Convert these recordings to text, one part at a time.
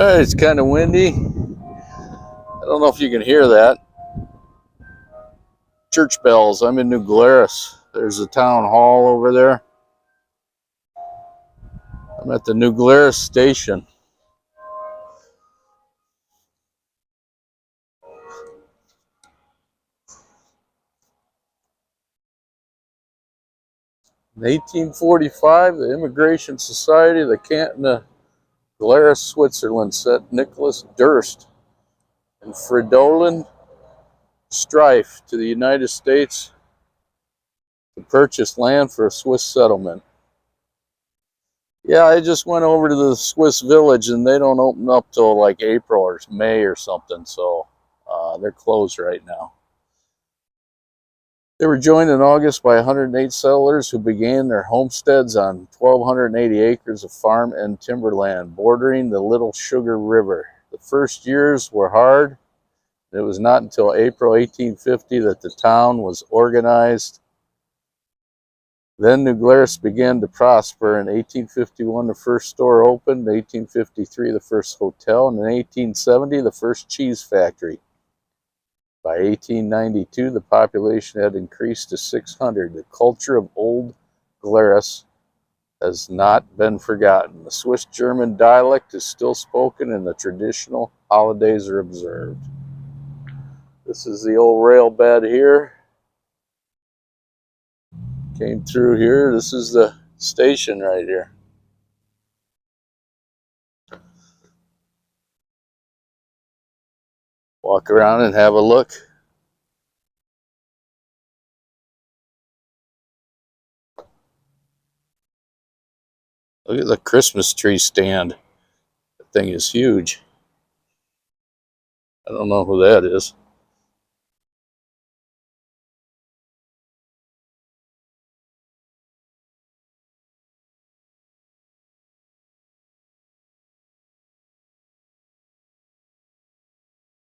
It's kind of windy. I don't know if you can hear that. Church bells. I'm in New Glarus. There's a town hall over there. I'm at the New Glarus station. In 1845, the Immigration Society of the Canton of Glarus, Switzerland, sent Nicholas Durst and Fridolin Strife to the United States to purchase land for a Swiss settlement. Yeah, I just went over to the Swiss village, and they don't open up till like April or May or something, so they're closed right now. They were joined in August by 108 settlers who began their homesteads on 1,280 acres of farm and timberland bordering the Little Sugar River. The first years were hard. It was not until April 1850 that the town was organized. Then New Glarus began to prosper. In 1851, the first store opened. In 1853, the first hotel. And in 1870, the first cheese factory. By 1892, the population had increased to 600. The culture of Old Glarus has not been forgotten. The Swiss-German dialect is still spoken, and the traditional holidays are observed. This is the old rail bed here. Came through here. This is the station right here. Walk around and have a look. Look at the Christmas tree stand. That thing is huge. I don't know who that is.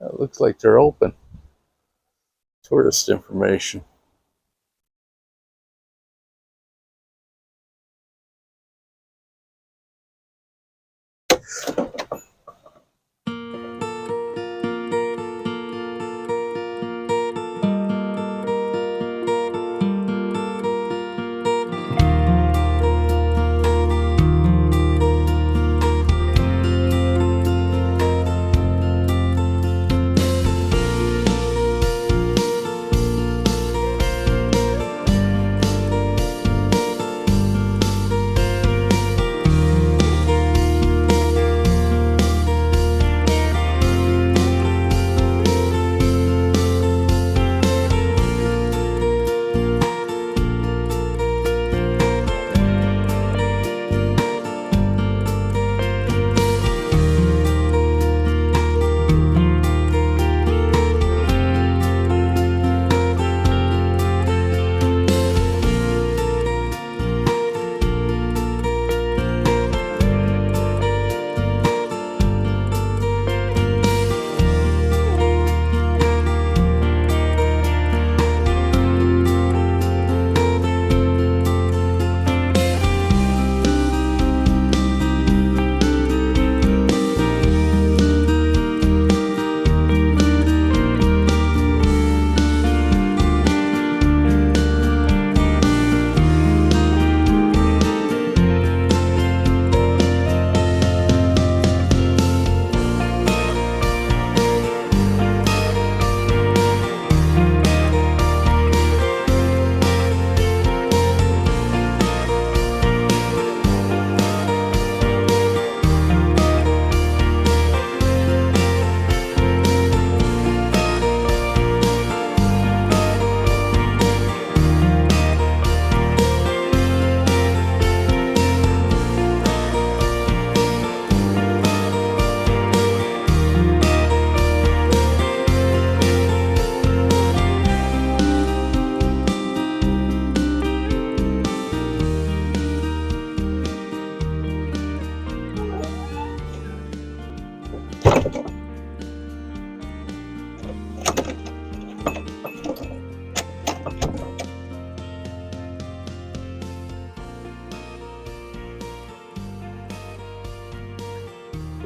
It looks like they're open. Tourist information.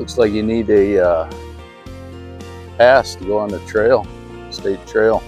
Looks like you need a pass to go on the trail, state trail.